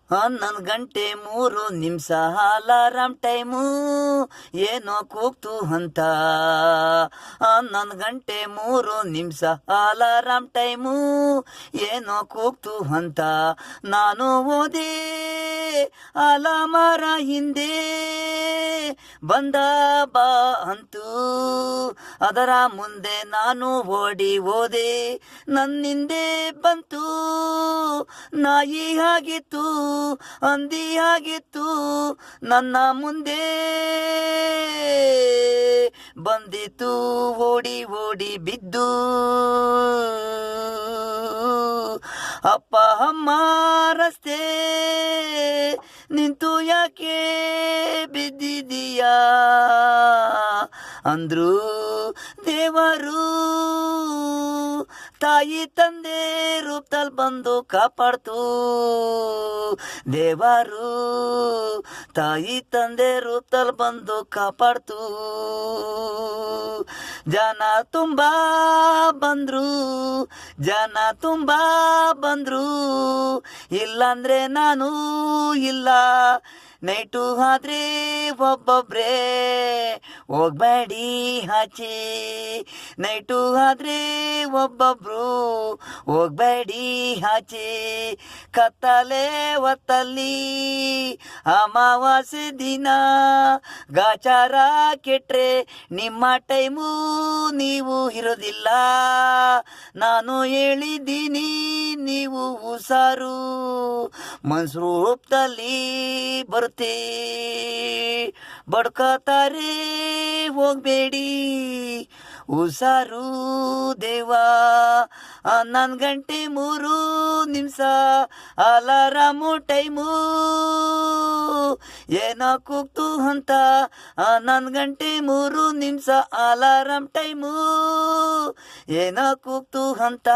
11 ಗಂಟೆ 3 ನಿಮಿಷ alarm time ಏನೋ ಕೂಗ್ತು ಅಂತ. 11 ಗಂಟೆ 3 ನಿಮಿಷ ಅಲಾರಾಮ್ ಟೈಮು ಏನೋ ಕೂಗ್ತು ಅಂತ. ನಾನು ಓದೆ ಅಲಾಮರ ಹಿಂದೆ ಬಂದ ಬಾ ಅಂತು. ಅದರ ಮುಂದೆ ನಾನು ಓಡಿ ಹೋದೆ, ನನ್ನಿಂದೆ ಬಂತು. ನಾಯಿ ಆಗಿತ್ತು, ಹಂದಿ ಆಗಿತ್ತು, ನನ್ನ ಮುಂದೆ ಬಂದಿತು. ಓಡಿ ಓಡಿ ಬಿದ್ದು ಅಪ್ಪ ಅಮ್ಮ ರಸ್ತೆ ನಿಂತು ಯಾಕೆ ಬಿದ್ದಿದೀಯಾ ಅಂದ್ರು ದೇವರು. ತಾಯಿ ತಂದೆ ರೂಪದಲ್ಲಿ ಬಂದು ಕಾಪಾಡ್ತು ದೇವರು. ತಾಯಿ ತಂದೆ ರೂಪದಲ್ಲಿ ಬಂದು ಕಾಪಾಡ್ತು. ಜನ ತುಂಬಾ ಬಂದ್ರು, ಜನ ತುಂಬಾ ಬಂದ್ರು, ಇಲ್ಲಾಂದ್ರೆ ನಾನು ಇಲ್ಲ. ನೈಟು ಆದ್ರೆ ಒಬ್ಬೊಬ್ರೇ ಹೋಗ್ಬೇಡಿ ಆಚೆ. ನೈಟು ಆದ್ರೆ ಒಬ್ಬೊಬ್ರು ಹೋಗ್ಬೇಡಿ ಆಚೆ. ಕತ್ತಲೆ ಹೊತ್ತಲ್ಲಿ ಅಮಾವಾಸ್ಯೆ ದಿನ ಗಾಚಾರ ಕೆಟ್ರೆ ನಿಮ್ಮ ಟೈಮು ನೀವು ಇರೋದಿಲ್ಲ. ನಾನು ಹೇಳಿದ್ದೀನಿ ನೀವು ಹುಷಾರು. ಮನ್ಸರು ರೂಪದಲ್ಲಿ ಬರುತ್ತೆ, ಬಡ್ಕೋತಾರೆ ಹೋಗ್ಬೇಡಿ. ಹುಷಾರು ದೇವಾ. 11 ಗಂಟೆ 3 ನಿಮಿಷ ಅಲಾರಾಮು ಟೈಮು ಏನೋ ಕೂಗ್ತು ಅಂತ. 11 ಗಂಟೆ 3 ನಿಮಿಷ ಅಲಾರಾಮ್ ಟೈಮು ಏನೋ ಕೂಗ್ತು ಅಂತ.